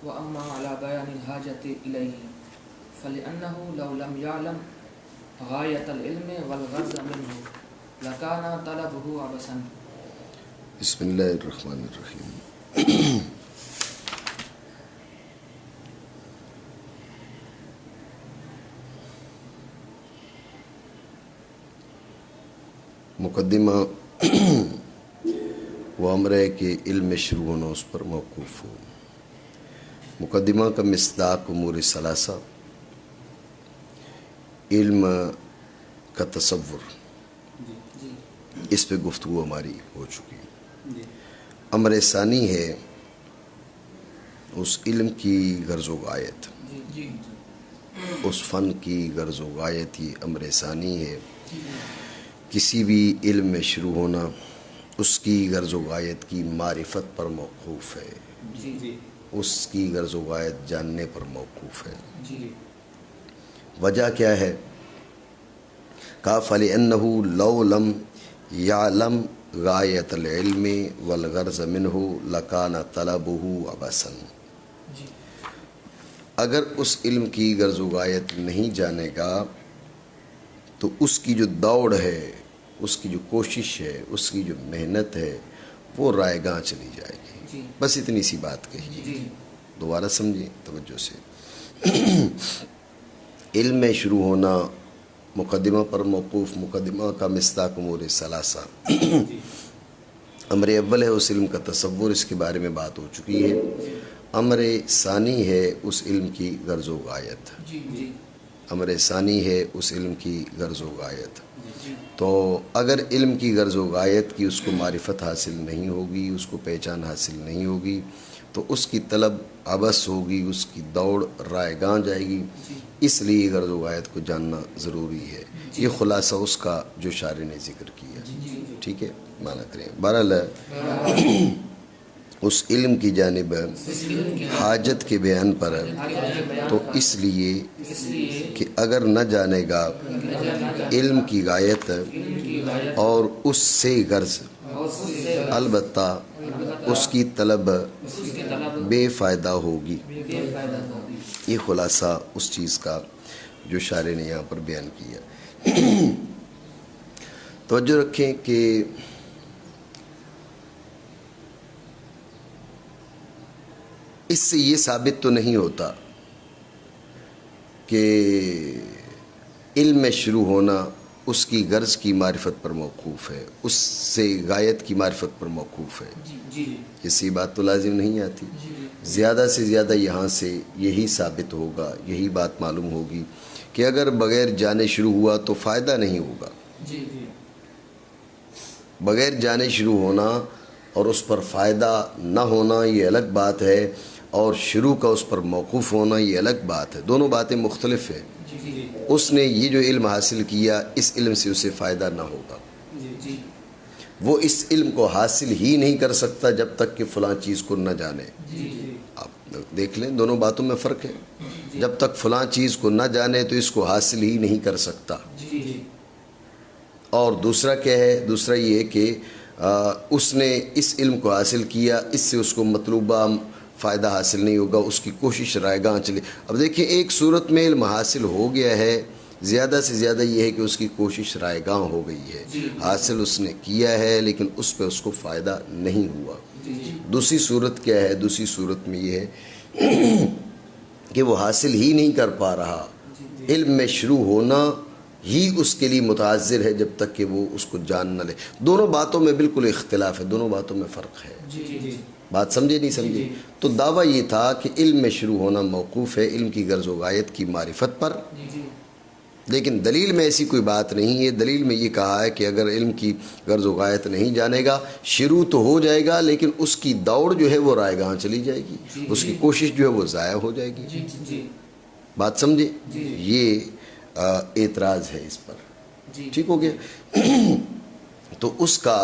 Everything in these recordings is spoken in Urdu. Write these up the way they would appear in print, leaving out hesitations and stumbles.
وأما على بيان الحاجة إليه فلأنه لو لم يعلم غاية العلم والغرض منه لكان طلبه عبثا. بسم اللہ الرحمن الرحیم. مقدمہ وہ امر ہے کہ علم شروع ہونا اس پر موقوف ہو. مقدمہ کا مصداق امور ثلاثہ، علم کا تصور، اس پہ گفتگو ہماری ہو چکی ہے. امر ثانی ہے اس علم کی غرض و غایت، اس فن کی غرض و غایت. یہ امر ثانی ہے. کسی بھی علم میں شروع ہونا اس کی غرض و غایت کی معرفت پر موقوف ہے، اس کی غرض و غایت جاننے پر موقوف ہے. وجہ کیا ہے؟ کہا فَلِأَنَّهُ لَوْ لَمْ يَعْلَمْ غَایَةَ الْعِلْمِ وَالْغَرْضَ مِنْهُ لَكَانَ طَلَبُهُ عَبَثًا. اگر اس علم کی غرض و غایت نہیں جانے گا تو اس کی جو دوڑ ہے، اس کی جو کوشش ہے، اس کی جو محنت ہے، وہ رائے گاں چلی جائے گی. بس اتنی سی بات کہی. دوبارہ سمجھیں توجہ سے. علم میں شروع ہونا مقدمہ پر موقوف. مقدمہ کا مصداق امور ثلاثہ. امر اول ہے اس علم کا تصور، اس کے بارے میں بات ہو چکی ہے. امر ثانی ہے اس علم کی غرض و غایت. امر ثانی ہے اس علم کی غرض و غایت. تو اگر علم کی غرض و غایت کی اس کو معرفت حاصل نہیں ہوگی، اس کو پہچان حاصل نہیں ہوگی، تو اس کی طلب عبث ہوگی، اس کی دوڑ رائے گاں جائے گی. اس لیے غرض و غایت کو جاننا ضروری ہے. یہ خلاصہ اس کا جو شارح نے ذکر کیا. ٹھیک ہے، معنی کریں. بہرحال اس علم کی جانب حاجت کے بیان پر، تو اس لیے کہ اگر نہ جانے گا علم کی غایت اور اس سے غرض، البتہ اس کی طلب بے فائدہ ہوگی. یہ خلاصہ اس چیز کا جو شارح نے یہاں پر بیان کیا. توجہ رکھیں کہ اس سے یہ ثابت تو نہیں ہوتا کہ علم میں شروع ہونا اس کی غرض کی معرفت پر موقوف ہے، اس سے غایت کی معرفت پر موقوف ہے. اسی بات تو لازم نہیں آتی. زیادہ سے زیادہ یہاں سے یہی ثابت ہوگا، یہی بات معلوم ہوگی کہ اگر بغیر جانے شروع ہوا تو فائدہ نہیں ہوگا. بغیر جانے شروع ہونا اور اس پر فائدہ نہ ہونا یہ الگ بات ہے، اور شروع کا اس پر موقوف ہونا یہ الگ بات ہے. دونوں باتیں مختلف ہیں. اس نے یہ جو علم حاصل کیا، اس علم سے اسے فائدہ نہ ہوگا. وہ اس علم کو حاصل ہی نہیں کر سکتا جب تک کہ فلاں چیز کو نہ جانے. آپ دیکھ لیں، دونوں باتوں میں فرق ہے. جب تک فلاں چیز کو نہ جانے تو اس کو حاصل ہی نہیں کر سکتا. اور دوسرا کیا ہے؟ دوسرا یہ ہے کہ اس نے اس علم کو حاصل کیا، اس سے اس کو مطلوبہ فائدہ حاصل نہیں ہوگا، اس کی کوشش رائے گاں چلی. اب دیکھیں، ایک صورت میں علم حاصل ہو گیا ہے، زیادہ سے زیادہ یہ ہے کہ اس کی کوشش رائے گاں ہو گئی ہے. حاصل اس نے کیا ہے لیکن اس پہ اس کو فائدہ نہیں ہوا. دوسری صورت کیا ہے؟ دوسری صورت میں یہ ہے کہ وہ حاصل ہی نہیں کر پا رہا. علم میں شروع ہونا ہی اس کے لیے متعذر ہے جب تک کہ وہ اس کو جان نہ لے. دونوں باتوں میں بالکل اختلاف ہے، دونوں باتوں میں فرق ہے. بات سمجھے نہیں سمجھے؟ تو دعویٰ یہ تھا کہ علم میں شروع ہونا موقوف ہے علم کی غرض و غایت کی معرفت پر. لیکن دلیل میں ایسی کوئی بات نہیں ہے. دلیل میں یہ کہا ہے کہ اگر علم کی غرض و غایت نہیں جانے گا، شروع تو ہو جائے گا لیکن اس کی دوڑ جو ہے وہ رائے گاں چلی جائے گی، اس کی کوشش جو ہے وہ ضائع ہو جائے گی. بات سمجھے؟ یہ اعتراض ہے اس پر. ٹھیک ہو گیا؟ تو اس کا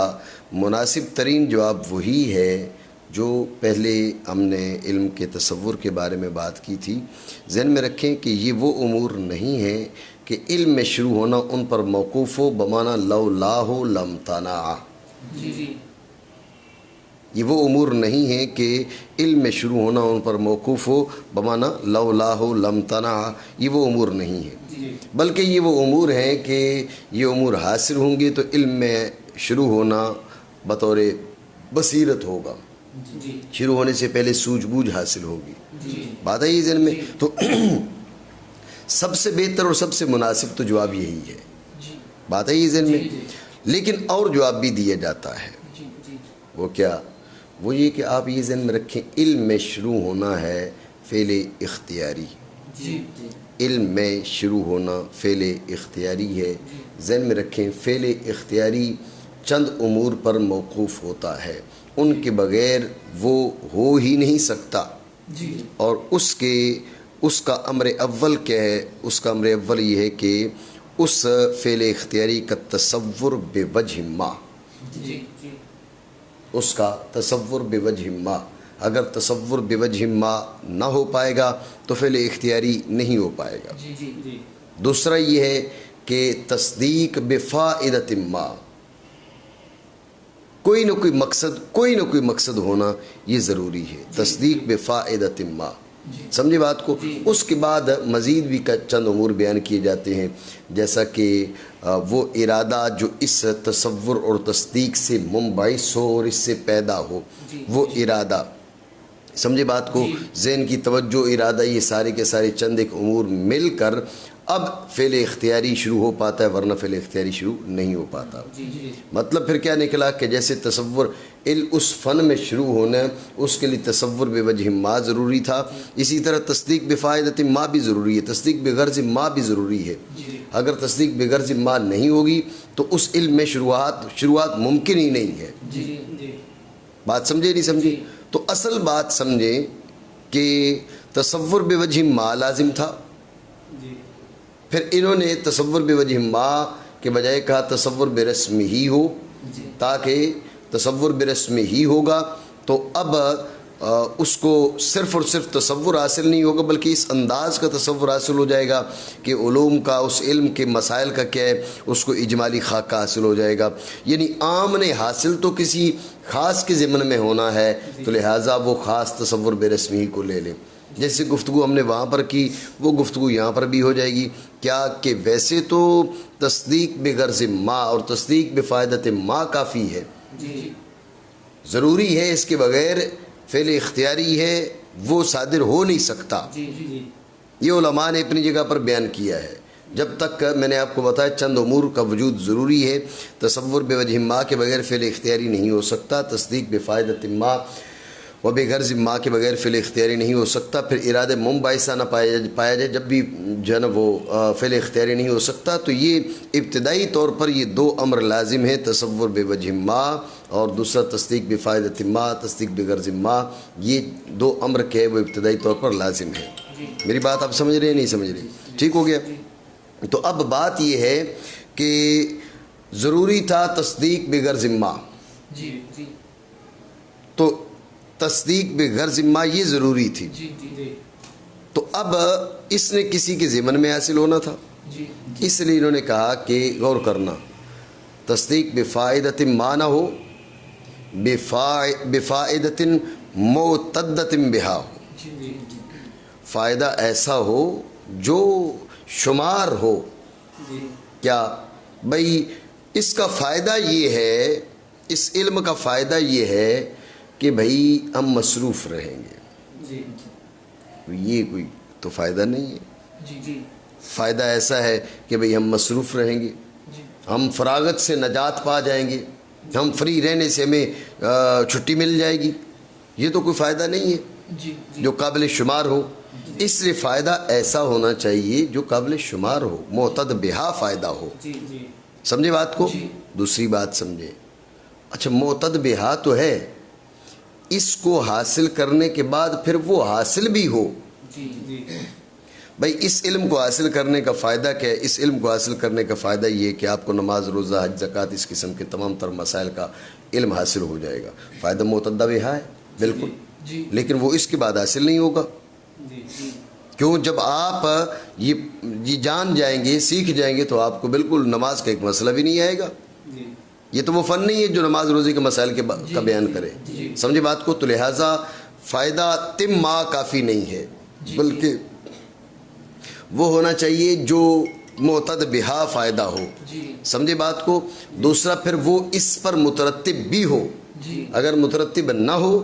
مناسب ترین جواب وہی ہے جو پہلے ہم نے علم کے تصور کے بارے میں بات کی تھی. ذہن میں رکھیں کہ یہ وہ امور نہیں ہیں کہ علم میں شروع ہونا ان پر موقوف ہو بمعنی لو لا ہو لم تنع. یہ وہ امور نہیں ہیں کہ علم میں شروع ہونا ان پر موقوف ہو بمانا لولا ہو لم تنع، یہ وہ امور نہیں ہیں، بلکہ یہ وہ امور ہیں کہ یہ امور حاصل ہوں گے تو علم میں شروع ہونا بطور بصیرت ہوگا، شروع ہونے سے پہلے سوجھ بوجھ حاصل ہوگی، بات ہے یہ ذہن میں۔ تو سب سے بہتر اور سب سے مناسب تو جواب یہی ہے، بات ہے یہ ذہن میں، لیکن اور جواب بھی دیا جاتا ہے، وہ کیا؟ وہ یہ کہ آپ یہ ذہن میں رکھیں علم میں شروع ہونا ہے فعل اختیاری، علم میں شروع ہونا فعل اختیاری ہے، ذہن میں رکھیں فعل اختیاری چند امور پر موقوف ہوتا ہے، ان کے بغیر وہ ہو ہی نہیں سکتا، اور اس کا امر اول کیا ہے؟ اس کا امر اول یہ ہے کہ اس فعل اختیاری کا تصور بے وجہ ما، اس کا تصور بے وجہ ما، اگر تصور بے وجہ ما نہ ہو پائے گا تو فعل اختیاری نہیں ہو پائے گا۔ دوسرا یہ ہے کہ تصدیق بفائدۃ ما، کوئی نہ کوئی مقصد ہونا یہ ضروری ہے، تصدیق بفائدۃ ما، سمجھے بات کو؟ اس کے بعد مزید بھی چند امور بیان کیے جاتے ہیں، جیسا کہ وہ ارادہ جو اس تصور اور تصدیق سے منبعث ہو اور اس سے پیدا ہو، وہ ارادہ، سمجھے بات کو؟ ذہن کی توجہ، ارادہ، یہ سارے کے سارے چند ایک امور مل کر اب فعل اختیاری شروع ہو پاتا ہے، ورنہ فعل اختیاری شروع نہیں ہو پاتا۔ مطلب پھر کیا نکلا کہ جیسے تصور اس فن میں شروع ہونا اس کے لیے تصور بے وجہ ما ضروری تھا، اسی طرح تصدیق بفائدۃ ما بھی ضروری ہے، تصدیق بغرض ما بھی ضروری ہے۔ اگر تصدیق بغرض ما نہیں ہوگی تو اس علم میں شروعات ممکن ہی نہیں ہے۔ بات سمجھے نہیں سمجھے؟ تو اصل بات سمجھیں کہ تصور بے وجہ ما لازم تھا، پھر انہوں نے تصور بے وجہ ما کے بجائے کہا تصور بے رسم ہی ہو، تاکہ تصور بے رسم ہی ہوگا تو اب اس کو صرف اور صرف تصور حاصل نہیں ہوگا بلکہ اس انداز کا تصور حاصل ہو جائے گا کہ علوم کا، اس علم کے مسائل کا کیا ہے، اس کو اجمالی خاکہ حاصل ہو جائے گا، یعنی عام نے حاصل تو کسی خاص کے ضمن میں ہونا ہے، تو لہٰذا وہ خاص تصور بے رسمی ہی کو لے لیں۔ جیسے گفتگو ہم نے وہاں پر کی وہ گفتگو یہاں پر بھی ہو جائے گی، کیا کہ ویسے تو تصدیق بغرض ما اور تصدیق بفائدۃ ما کافی ہے، ضروری ہے، اس کے بغیر فعل اختیاری ہے وہ صادر ہو نہیں سکتا۔ یہ علماء نے اپنی جگہ پر بیان کیا ہے، جب تک میں نے آپ کو بتایا چند امور کا وجود ضروری ہے، تصور بے وجہ ما کے بغیر فعل اختیاری نہیں ہو سکتا، تصدیق بفائدۃ ما و بغرض ما کے بغیر فعل اختیاری نہیں ہو سکتا، پھر ارادہ منبعثہ نہ پایا جائے، جب بھی جو ہے نا وہ فعل اختیاری نہیں ہو سکتا، تو یہ ابتدائی طور پر یہ دو امر لازم ہیں، تصور بے وجہ ما اور دوسرا تصدیق بفائدۃ ما، تصدیق بغرض ما، یہ دو امر کے وہ ابتدائی طور پر لازم ہے۔ میری بات آپ سمجھ رہے ہیں نہیں سمجھ رہے؟ ٹھیک ہو گیا؟ تو اب بات یہ ہے کہ ضروری تھا تصدیق بغرض ما، تو تصدیق بغرض ما یہ ضروری تھی، تو اب اس نے کسی کے ضمن میں حاصل ہونا تھا، اس لیے انہوں نے کہا کہ غور کرنا، تصدیق بفائدۃ ما نہ ہو، بفائدۃ معتدۃ بہا ہو، فائدہ ایسا ہو جو شمار ہو۔ کیا بھئی اس کا فائدہ یہ ہے، اس علم کا فائدہ یہ ہے کہ بھئی ہم مصروف رہیں گے، یہ کوئی تو فائدہ نہیں ہے۔ فائدہ ایسا ہے کہ بھئی ہم مصروف رہیں گے، ہم فراغت سے نجات پا جائیں گے، ہم فری رہنے سے ہمیں چھٹی مل جائے گی، یہ تو کوئی فائدہ نہیں ہے جو قابل شمار ہو۔ اس لیے فائدہ ایسا ہونا چاہیے جو قابل شمار ہو، معتد بہا فائدہ ہو، سمجھے بات کو؟ دوسری بات سمجھے، اچھا معتد بہا تو ہے، اس کو حاصل کرنے کے بعد پھر وہ حاصل بھی ہو۔ بھائی اس علم کو حاصل کرنے کا فائدہ کیا ہے؟ اس علم کو حاصل کرنے کا فائدہ یہ ہے کہ آپ کو نماز، روزہ، حج، زکوٰۃ، اس قسم کے تمام تر مسائل کا علم حاصل ہو جائے گا، فائدہ معتدہ بہا ہے بالکل، لیکن وہ اس کے بعد حاصل نہیں ہوگا۔ کیوں؟ جب آپ یہ جان جائیں گے، سیکھ جائیں گے تو آپ کو بالکل نماز کا ایک مسئلہ بھی نہیں آئے گا، یہ تو وہ فن نہیں ہے جو نماز روزے کے مسائل کا بیان کرے. سمجھے بات کو؟ تو لہٰذا فائدہ تم ما کافی نہیں ہے، بلکہ وہ ہونا چاہیے جو معتد بہا فائدہ ہو. سمجھے بات کو؟ دوسرا پھر وہ اس پر مترتب بھی ہو. اگر مترتب نہ ہو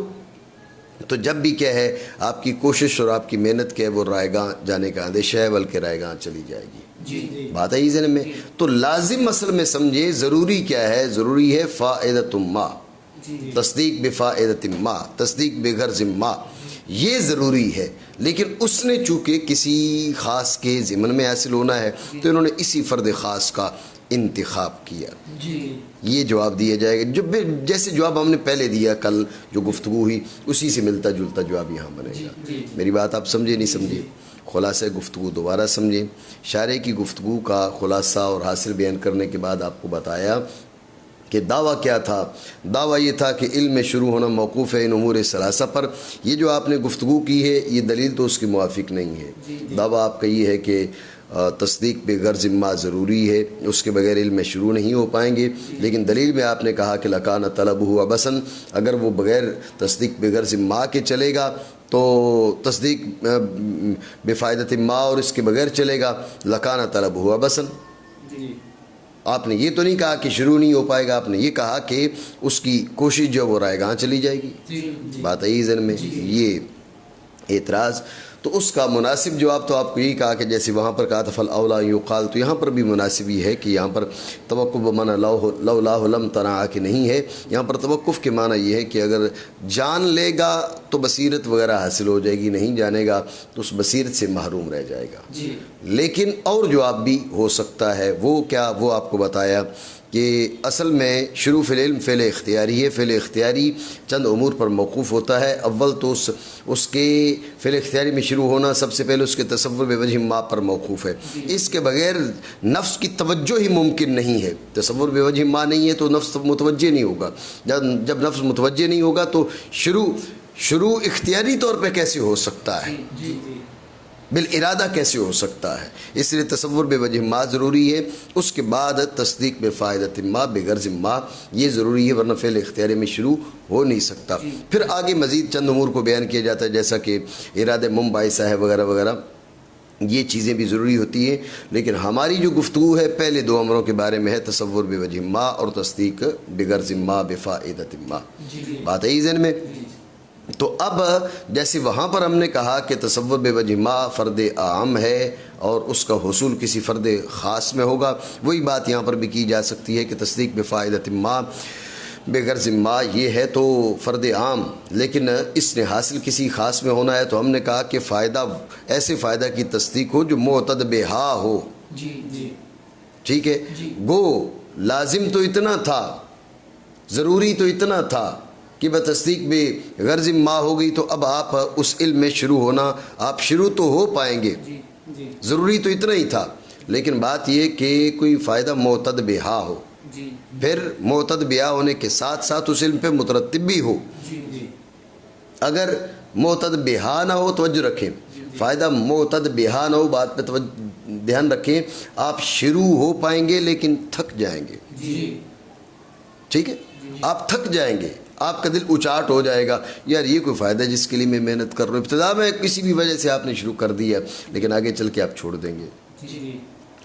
تو جب بھی کیا ہے آپ کی کوشش اور آپ کی محنت کیا ہے وہ رائے گاہ جانے کا اندیشہ ہے، بلکہ رائے گاہ چلی جائے گی. بات ہے ذہن میں. تو لازم اصل میں سمجھے ضروری کیا ہے؟ ضروری ہے فائدۃ ما، تصدیق بفائدۃ ما، تصدیق بغرض ما، یہ ضروری ہے. لیکن اس نے چونکہ کسی خاص کے ضمن میں حاصل ہونا ہے تو انہوں نے اسی فرد خاص کا انتخاب کیا. یہ جواب دیا جائے گا جو جیسے جواب ہم نے پہلے دیا کل جو گفتگو ہوئی اسی سے ملتا جلتا جواب یہاں بنے گا. میری بات آپ سمجھے نہیں سمجھے؟ خلاصہ گفتگو دوبارہ سمجھیں. شارح کی گفتگو کا خلاصہ اور حاصل بیان کرنے کے بعد آپ کو بتایا کہ دعویٰ کیا تھا. دعویٰ یہ تھا کہ علم میں شروع ہونا موقوف ہے ان امور ثلاثہ پر. یہ جو آپ نے گفتگو کی ہے یہ دلیل تو اس کے موافق نہیں ہے. دعویٰ آپ کا یہ ہے کہ تصدیق بغرض ما ضروری ہے، اس کے بغیر علم میں شروع نہیں ہو پائیں گے. لیکن دلیل میں آپ نے کہا کہ لکان طلبہ عبثاً، اگر وہ بغیر تصدیق بغرض ما کے چلے گا تو تصدیق بفائدۃ ما اور اس کے بغیر چلے گا لکان طلبہ عبثاً. آپ نے یہ تو نہیں کہا کہ شروع نہیں ہو پائے گا، آپ نے یہ کہا کہ اس کی کوشش جو وہ رائے گاہ چلی جائے گی. بات ہے ذہن میں. یہ اعتراض تو اس کا مناسب جواب تو آپ کو یہی کہا کہ جیسے وہاں پر کہا تھا فالاولیٰ یقال، تو یہاں پر بھی مناسب یہ ہے کہ یہاں پر توقف بمعنی لولا لم تنع کہ نہیں ہے. یہاں پر توقف کے معنی یہ ہے کہ اگر جان لے گا تو بصیرت وغیرہ حاصل ہو جائے گی، نہیں جانے گا تو اس بصیرت سے محروم رہ جائے گا. لیکن اور جواب بھی ہو سکتا ہے. وہ کیا؟ وہ آپ کو بتایا کہ اصل میں شروع فی العلم فعل اختیاری ہے. فعل اختیاری چند امور پر موقوف ہوتا ہے. اول تو اس کے فعل اختیاری میں شروع ہونا سب سے پہلے اس کے تصور بوجہ ما پر موقوف ہے. اس کے بغیر نفس کی توجہ ہی ممکن نہیں ہے. تصور بوجہ ما نہیں ہے تو نفس متوجہ نہیں ہوگا. جب نفس متوجہ نہیں ہوگا تو شروع اختیاری طور پہ کیسے ہو سکتا ہے؟ بالارادہ کیسے ہو سکتا ہے؟ اس لیے تصور بوجہ ما ضروری ہے. اس کے بعد تصدیق بفائدۃ ما بغرض ما یہ ضروری ہے، ورنہ فعل اختیاری میں شروع ہو نہیں سکتا. پھر آگے مزید چند امور کو بیان کیا جاتا ہے جیسا کہ ارادہ منبعثہ ہے وغیرہ وغیرہ، یہ چیزیں بھی ضروری ہوتی ہیں. لیکن ہماری جو گفتگو ہے پہلے دو امروں کے بارے میں ہے، تصور بوجہ ما اور تصدیق بغرض ما بفائدۃ ما. بات ہے ذہن میں. تو اب جیسے وہاں پر ہم نے کہا کہ تصور بوجہ ما فرد عام ہے اور اس کا حصول کسی فرد خاص میں ہوگا، وہی بات یہاں پر بھی کی جا سکتی ہے کہ تصدیق بفائدۃ ما بغرض ما یہ ہے تو فرد عام، لیکن اس نے حاصل کسی خاص میں ہونا ہے تو ہم نے کہا کہ فائدہ ایسے فائدہ کی تصدیق ہو جو معتد بہا ہو. ٹھیک ہے. گو لازم تو اتنا تھا، ضروری تو اتنا تھا کہ بتصدیق بغرض ما ہو گئی تو اب آپ اس علم میں شروع ہونا آپ شروع تو ہو پائیں گے. ضروری تو اتنا ہی تھا، لیکن بات یہ کہ کوئی فائدہ معتد بہا ہو، پھر معتد بہا ہونے کے ساتھ ساتھ اس علم پہ مترتب بھی ہو. اگر معتد بہا نہ ہو، توجہ رکھیں، فائدہ معتد بہا نہ ہو، بات پہ دھیان رکھیں، آپ شروع ہو پائیں گے لیکن تھک جائیں گے. ٹھیک ہے. آپ تھک جائیں گے، آپ کا دل اچاٹ ہو جائے گا، یار یہ کوئی فائدہ جس کے لیے میں محنت کر رہا ہوں. ابتدا میں کسی بھی وجہ سے آپ نے شروع کر دیا لیکن آگے چل کے آپ چھوڑ دیں گے.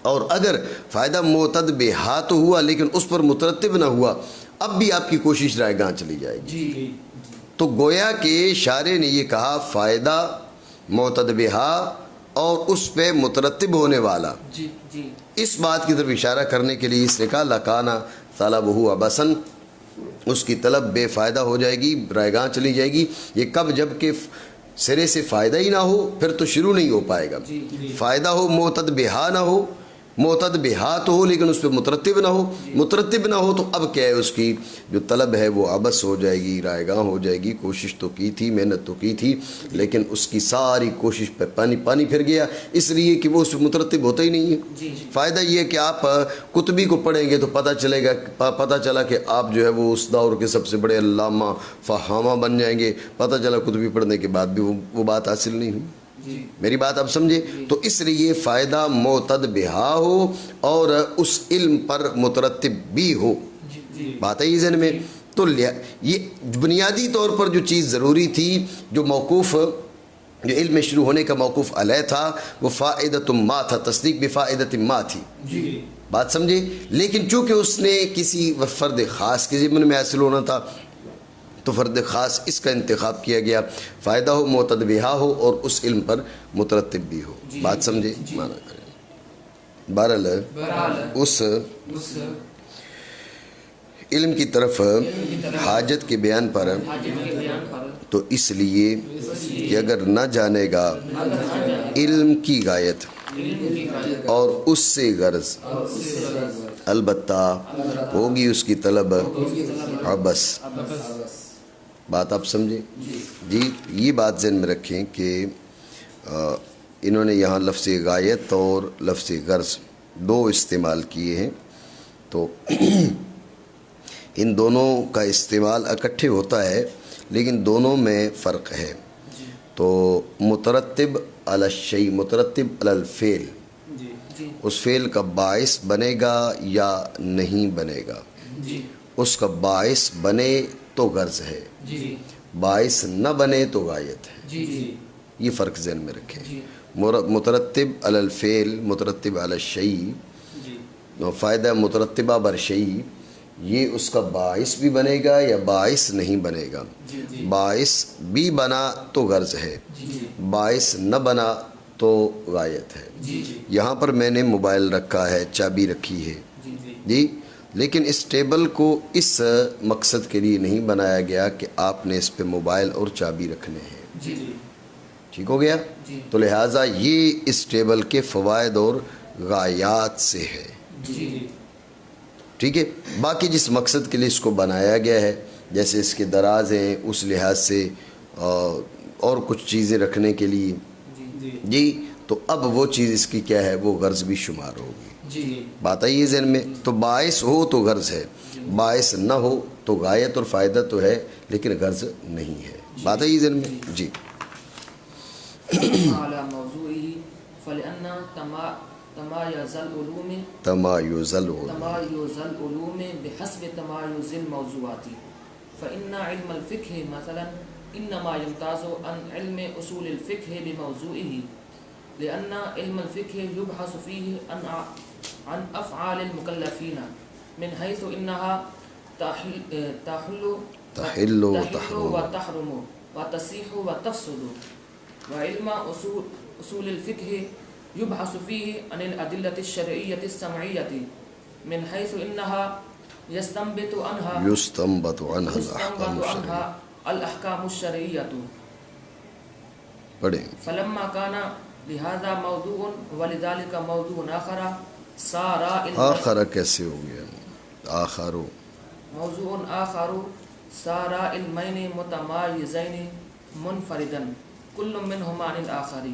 اور اگر فائدہ معتد بہا تو ہوا لیکن اس پر مترتب نہ ہوا، اب بھی آپ کی کوشش رائے گاہ چلی جائے گی. تو گویا کہ شارع نے یہ کہا فائدہ معتد بہا اور اس پہ مترتب ہونے والا، اس بات کی طرف اشارہ کرنے کے لیے اس نے کہا لکانا طلبہ عبثاً، اس کی طلب بے فائدہ ہو جائے گی، رائے گاہ چلی جائے گی. یہ کب؟ جب کہ سرے سے فائدہ ہی نہ ہو، پھر تو شروع نہیں ہو پائے گا. فائدہ ہو معتد بہا نہ ہو، معتد بہا تو ہو لیکن اس پہ مترتب نہ ہو. مترتب نہ ہو تو اب کیا ہے؟ اس کی جو طلب ہے وہ عبث ہو جائے گی، رائے گاہ ہو جائے گی. کوشش تو کی تھی، محنت تو کی تھی، لیکن اس کی ساری کوشش پہ پانی پھر گیا، اس لیے کہ وہ اس پہ مترتب ہوتا ہی نہیں ہے. فائدہ یہ ہے کہ آپ قطبی کو پڑھیں گے تو پتہ چلا کہ آپ جو ہے وہ اس دور کے سب سے بڑے علامہ فہامہ بن جائیں گے. پتہ چلا قطبی پڑھنے کے بعد بھی وہ بات حاصل نہیں ہوئی. میری بات آپ سمجھے؟ تو اس لیے فائدہ معتد بہا ہو اور اس علم پر مترتب بھی ہو. بات ہے یہ ذہن میں. تو یہ بنیادی طور پر جو چیز ضروری تھی، جو موقوف، جو علم شروع ہونے کا موقوف علیہ تھا، وہ فائدۃ ما تھا، تصدیق بفائدۃ ما تھی. بات سمجھے. لیکن چونکہ اس نے کسی فرد خاص کے ضمن میں حاصل ہونا تھا تو فرد خاص اس کا انتخاب کیا گیا، فائدہ ہو، معتد بہا ہو، اور اس علم پر مترتب بھی ہو. بات سمجھے. مانا کریں بہرحال اس علم کی طرف حاجت کے بیان پر، تو اس لیے کہ اگر نہ جانے گا علم کی غایت اور اس سے غرض، البتہ ہوگی اس کی طلب عبث. بات آپ سمجھیں. جی یہ بات ذہن میں رکھیں کہ انہوں نے یہاں لفظ غایت اور لفظ غرض دو استعمال کیے ہیں، تو ان دونوں کا استعمال اکٹھے ہوتا ہے لیکن دونوں میں فرق ہے. تو مترتب علی الشیء، مترتب علی الفعل، اس فعل کا باعث بنے گا یا نہیں بنے گا. اس کا باعث بنے تو غرض ہے، باعث نہ بنے تو غایت ہے. یہ فرق ذہن میں رکھیں. مترتب علی الفعل، مترتب علی الشیء، فائدہ مترتبہ بر شیء، یہ اس کا باعث بھی بنے گا یا باعث نہیں بنے گا. باعث بھی بنا تو غرض ہے، باعث نہ بنا تو غایت ہے. یہاں پر میں نے موبائل رکھا ہے، چابی رکھی ہے جی، لیکن اس ٹیبل کو اس مقصد کے لیے نہیں بنایا گیا کہ آپ نے اس پہ موبائل اور چابی رکھنے ہیں. ٹھیک ہو گیا. تو لہٰذا یہ اس ٹیبل کے فوائد اور غایات سے ہے. ٹھیک ہے. باقی جس مقصد کے لیے اس کو بنایا گیا ہے، جیسے اس کے دراز ہیں، اس لحاظ سے اور کچھ چیزیں رکھنے کے لیے جی، تو اب وہ چیز اس کی کیا ہے، وہ غرض بھی شمار ہوگی. بات آئی ہے ذہن میں. تو باعث ہو تو غرض ہے، باعث نہ ہو تو غایت اور فائدہ تو ہے لیکن غرض نہیں ہے. بات آئی ذہن میں. جی على موضوعه فلأن تمايز العلوم بحسب تمايز الموضوعات. فإن علم الفقه مثلا إنما يمتاز عن علم أصول الفقه بموضوعه، لأن علم الفقه يبحث فيه عن أفعال المكلفين من حيث إنها تحل وتحرم وتصيح وتفسد. وعلم أصول الفقه يبحث فيه عن الأدلة الشرعية السمعية من حيث إنها يستنبط عنها الأحكام الشرعية. فلما كان لهذا موضوع ولذلك موضوع آخر کیسے ہو گیا؟ موضوع آخر صار علمين متمايزين منفردا كل منهما عن الآخر.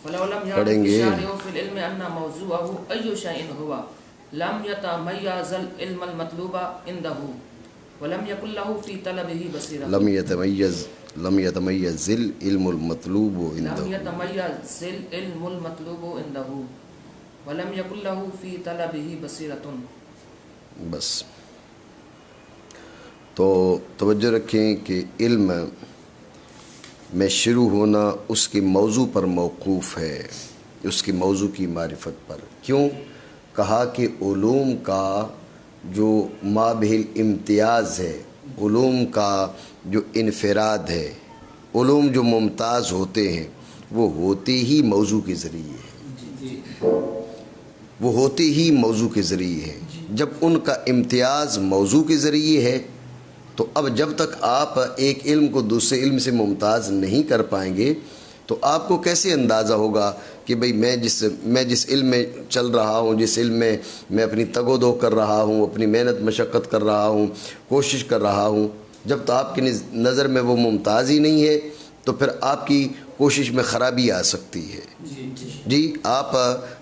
فلو لم يعرف الشارع في العلم أن موضوعه أي شيء هو لم يتميز العلم المطلوب عنده ولم يكن له في طلبه بصيرة. لم يتميز العلم المطلوب عنده ولم يكن له في طلبه بصيرة. بس تو توجہ رکھیں کہ علم میں شروع ہونا اس کے موضوع پر موقوف ہے، اس کے موضوع کی معرفت پر. کیوں کہا کہ علوم کا جو مابہل امتیاز ہے، علوم کا جو انفراد ہے، علوم جو ممتاز ہوتے ہیں، وہ ہوتے ہی موضوع کے ذریعے ہیں. وہ ہوتے ہی موضوع کے ذریعے ہیں. جب ان کا امتیاز موضوع کے ذریعے ہے تو اب جب تک آپ ایک علم کو دوسرے علم سے ممتاز نہیں کر پائیں گے تو آپ کو کیسے اندازہ ہوگا کہ بھئی میں جس علم میں چل رہا ہوں، جس علم میں میں اپنی تگ و دو کر رہا ہوں، اپنی محنت مشقت کر رہا ہوں، کوشش کر رہا ہوں، جب تو آپ کی نظر میں وہ ممتاز ہی نہیں ہے تو پھر آپ کی کوشش میں خرابی آ سکتی ہے. جی آپ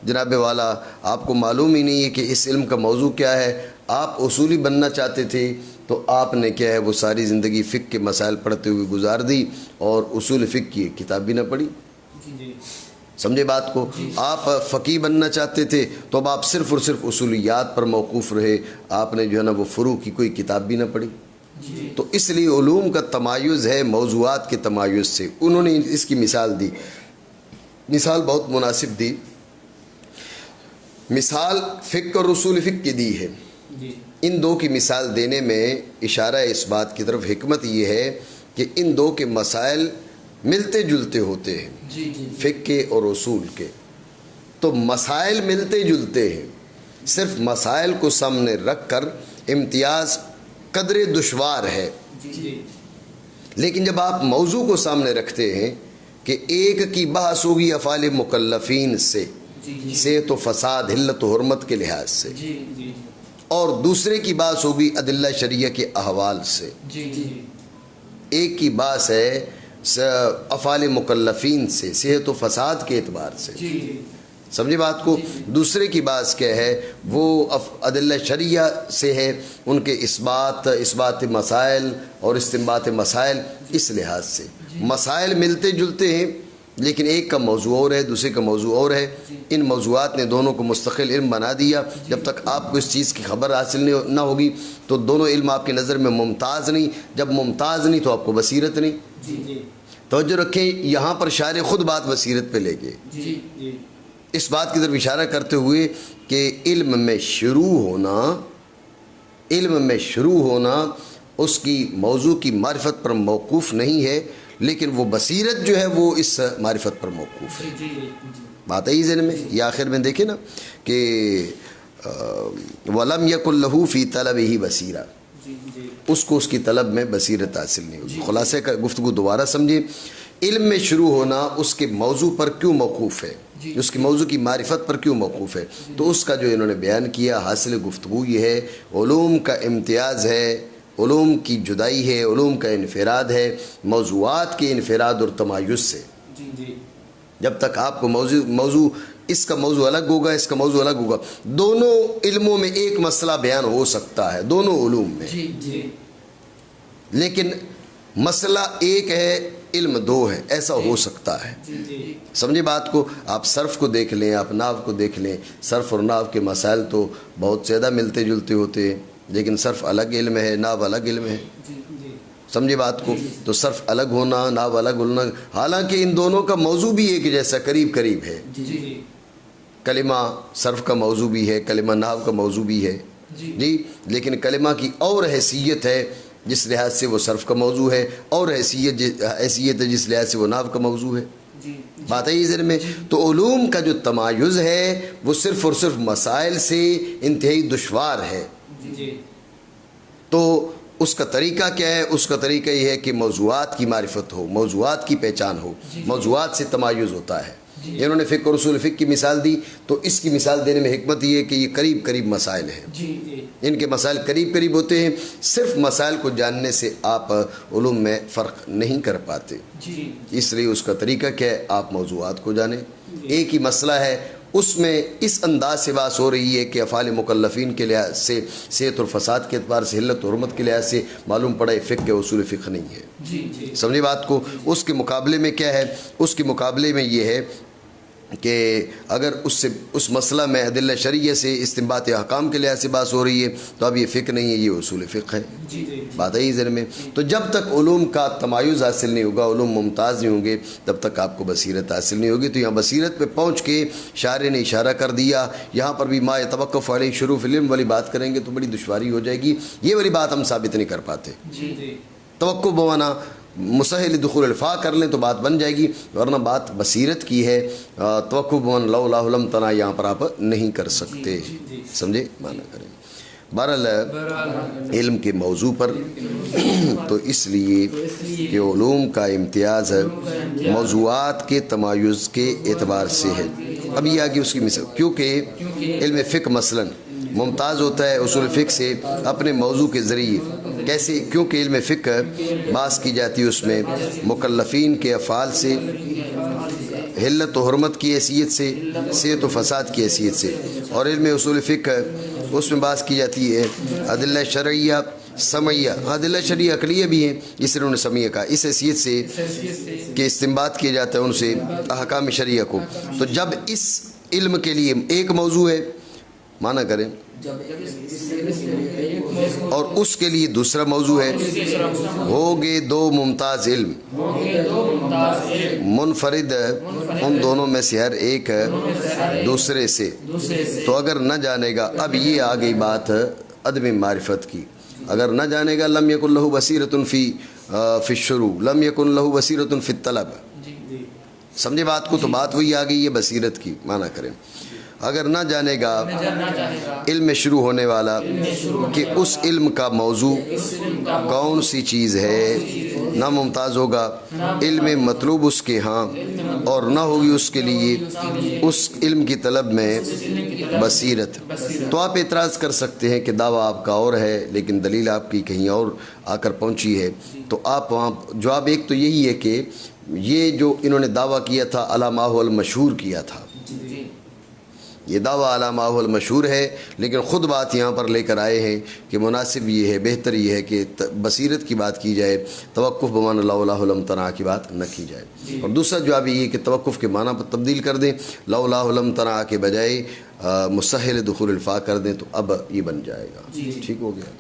جناب والا، آپ کو معلوم ہی نہیں ہے کہ اس علم کا موضوع کیا ہے. آپ اصولی بننا چاہتے تھے تو آپ نے کیا ہے وہ ساری زندگی فقہ کے مسائل پڑھتے ہوئے گزار دی اور اصول فقہ کی کتاب بھی نہ پڑھی. سمجھے بات کو؟ آپ فقیہ بننا چاہتے تھے تو اب آپ صرف اور صرف اصولیات پر موقوف رہے، آپ نے جو ہے نا وہ فروع کی کوئی کتاب بھی نہ پڑھی۔ تو اس لیے علوم کا تمایز ہے موضوعات کے تمایز سے۔ انہوں نے اس کی مثال دی، مثال بہت مناسب دی، مثال فقہ اور اصول فقہ کی دی ہے۔ ان دو کی مثال دینے میں اشارہ اس بات کی طرف حکمت یہ ہے کہ ان دو کے مسائل ملتے جلتے ہوتے ہیں، فقہ اور اصول کے۔ تو مسائل ملتے جلتے ہیں، صرف مسائل کو سامنے رکھ کر امتیاز قدر دشوار ہے۔ لیکن جب آپ موضوع کو سامنے رکھتے ہیں کہ ایک کی بحث ہوگی افعال مکلفین سے، صحت و فساد، حلت و حرمت کے لحاظ سے، اور دوسرے کی بحث ہوگی ادلہ شریعہ کے احوال سے۔ ایک کی بحث ہے افعال مکلفین سے، صحت و فساد کے اعتبار سے، سمجھے بات کو؟ دوسرے کی بات کیا ہے؟ وہ ادلہ شریعہ سے ہے، ان کے اثبات مسائل اور استنباط مسائل، اس لحاظ سے مسائل ملتے جلتے ہیں، لیکن ایک کا موضوع اور ہے، دوسرے کا موضوع اور ہے۔ ان موضوعات نے دونوں کو مستقل علم بنا دیا۔ جب تک آپ کو اس چیز کی خبر حاصل نہ ہوگی تو دونوں علم آپ کی نظر میں ممتاز نہیں، جب ممتاز نہیں تو آپ کو بصیرت نہیں۔ توجہ رکھیں، یہاں پر شاعر خود بات بصیرت پہ لے گئے، اس بات کی طرف اشارہ کرتے ہوئے کہ علم میں شروع ہونا اس کی موضوع کی معرفت پر موقوف نہیں ہے، لیکن وہ بصیرت جو ہے وہ اس معرفت پر موقوف ہے۔ بات ہے ذہن میں؟ یہ آخر میں دیکھیں نا کہ وَلَمْ يَكُنْ لَهُ فِي طَلَبِهِ بَصِيرًا، اس کو اس کی طلب میں بصیرت حاصل نہیں ہوگی۔ خلاصہ کا گفتگو دوبارہ سمجھیں، علم میں شروع ہونا اس کے موضوع پر کیوں موقوف ہے، اس کی موضوع کی معرفت پر کیوں موقوف ہے؟ تو اس کا جو انہوں نے بیان کیا، حاصل گفتگو یہ ہے، علوم کا امتیاز ہے، علوم کی جدائی ہے، علوم کا انفراد ہے موضوعات کے انفراد اور تمایز سے۔ جب تک آپ کو موضوع اس کا موضوع الگ ہوگا، اس کا موضوع الگ ہوگا، دونوں علموں میں ایک مسئلہ بیان ہو سکتا ہے، دونوں علوم میں، لیکن مسئلہ ایک ہے، علم دو ہے، ایسا ہو سکتا ہے۔ سمجھے بات کو؟ آپ صرف کو دیکھ لیں، آپ نحو کو دیکھ لیں، صرف اور نحو کے مسائل تو بہت زیادہ ملتے جلتے ہوتے ہیں، لیکن صرف الگ علم ہے، نحو الگ علم ہے، سمجھے بات کو؟ تو صرف الگ ہونا، نحو الگ ہونا، حالانکہ ان دونوں کا موضوع بھی ایک جیسا قریب قریب ہے۔ کلمہ صرف کا موضوع بھی ہے، کلمہ نحو کا موضوع بھی ہے، جی، لیکن کلمہ کی اور حیثیت ہے جس لحاظ سے وہ صرف کا موضوع ہے، اور حیثیت ہے جس لحاظ سے وہ نحو کا موضوع ہے۔ بات ہے ذہن میں؟ تو علوم کا جو تمایز ہے وہ صرف اور صرف مسائل سے انتہائی دشوار ہے۔ تو اس کا طریقہ کیا ہے؟ اس کا طریقہ یہ ہے کہ موضوعات کی معرفت ہو، موضوعات کی پہچان ہو، موضوعات سے تمایز ہوتا ہے۔ انہوں نے فقہ اور اصول فقہ کی مثال دی، تو اس کی مثال دینے میں حکمت یہ ہے کہ یہ قریب قریب مسائل ہیں، ان کے مسائل قریب قریب ہوتے ہیں۔ صرف مسائل کو جاننے سے آپ علوم میں فرق نہیں کر پاتے، اس لیے اس کا طریقہ کیا ہے؟ آپ موضوعات کو جانیں۔ ایک ہی مسئلہ ہے، اس میں اس انداز سے بات ہو رہی ہے کہ افعال مکلفین کے لحاظ سے، صحت اور فساد کے اعتبار سے، حلت و حرمت کے لحاظ سے معلوم پڑا فقہ کے اصول فقہ نہیں ہے۔ سمجھے بات کو؟ اس کے مقابلے میں کیا ہے؟ اس کے مقابلے میں یہ ہے کہ اگر اس مسئلہ میں ادلہ شریعہ سے، استنباط احکام کے لحاظ سے بات ہو رہی ہے تو اب یہ فقہ نہیں ہے، یہ اصول فقہ ہے۔ بات ہے ذہن میں؟ تو جب تک علوم کا تمایز حاصل نہیں ہوگا، علوم ممتاز نہیں ہوں گے، تب تک آپ کو بصیرت حاصل نہیں ہوگی۔ تو یہاں بصیرت پہ پہنچ کے شاعر نے اشارہ کر دیا، یہاں پر بھی ما یتوقف علیہ شروع فی العلم والی بات کریں گے تو بڑی دشواری ہو جائے گی، یہ والی بات ہم ثابت نہیں کر پاتے۔ توقف بوانا مسہل دخول الفاء کر لیں تو بات بن جائے گی، ورنہ بات بصیرت کی ہے، توقف بوان لولا لم تنا یہاں پر آپ نہیں کر سکتے، سمجھے؟ معنی کریں بہرحال علم کے موضوع پر تو اس لیے کہ علوم کا امتیاز موضوعات کے تمایز کے اعتبار سے ہے۔ اب یہ آگے اس کی مثال، کیونکہ علم فقہ مثلاً ممتاز ہوتا ہے اصول فقہ سے اپنے موضوع کے ذریعے۔ کیسے؟ کیونکہ علم فقہ بحث کی جاتی ہے اس میں مکلفین کے افعال سے، حلت و حرمت کی حیثیت سے، صحت و فساد کی حیثیت سے، اور علم اصول فقہ اس میں بحث کی جاتی ہے ادلہ شرعیہ، سمیہ، عدلہ شرعیہ عقلیہ بھی ہیں، اس لیے انہوں نے سمیہ کہا، اس حیثیت سے کہ استنباط کیا جاتا ہے ان سے احکام شرعیہ کو۔ تو جب اس علم کے لیے ایک موضوع ہے، معنی کریں، اور اس کے لیے دوسرا موضوع ہے، ہوگے دو ممتاز علم، منفرد ان دونوں میں سے ہر ایک دوسرے سے، تو اگر نہ جانے گا، اب یہ آ گئی بات عدم معرفت کی، اگر نہ جانے گا لم یکن لہ بصیرۃ فی الشروع، لم یکن لہ بصیرۃ فی الطلب، سمجھے بات کو؟ تو بات وہی آ گئی ہے بصیرت کی، معنی کریں، اگر نہ جانے گا علم شروع ہونے والا کہ اس علم کا موضوع کون سی چیز ہے، نہ ممتاز ہوگا علم مطلوب اس کے ہاں، اور نہ ہوگی اس کے لیے اس علم کی طلب میں بصیرت۔ تو آپ اعتراض کر سکتے ہیں کہ دعویٰ آپ کا اور ہے لیکن دلیل آپ کی کہیں اور آ کر پہنچی ہے، تو آپ وہاں جواب ایک تو یہی ہے کہ یہ جو انہوں نے دعویٰ کیا تھا علامہ المشہور کیا تھا، یہ دعویٰ علامہ المشہور ہے، لیکن خود بات یہاں پر لے کر آئے ہیں کہ مناسب یہ ہے، بہتر یہ ہے کہ بصیرت کی بات کی جائے، توقف بمعنی لولا لم تنع کی بات نہ کی جائے۔ اور دوسرا جواب یہ ہے کہ توقف کے معنی پر تبدیل کر دیں، لولا لم تنع کے بجائے مسہل دخول الفاء کر دیں، تو اب یہ بن جائے گا۔ ٹھیک ہو گیا۔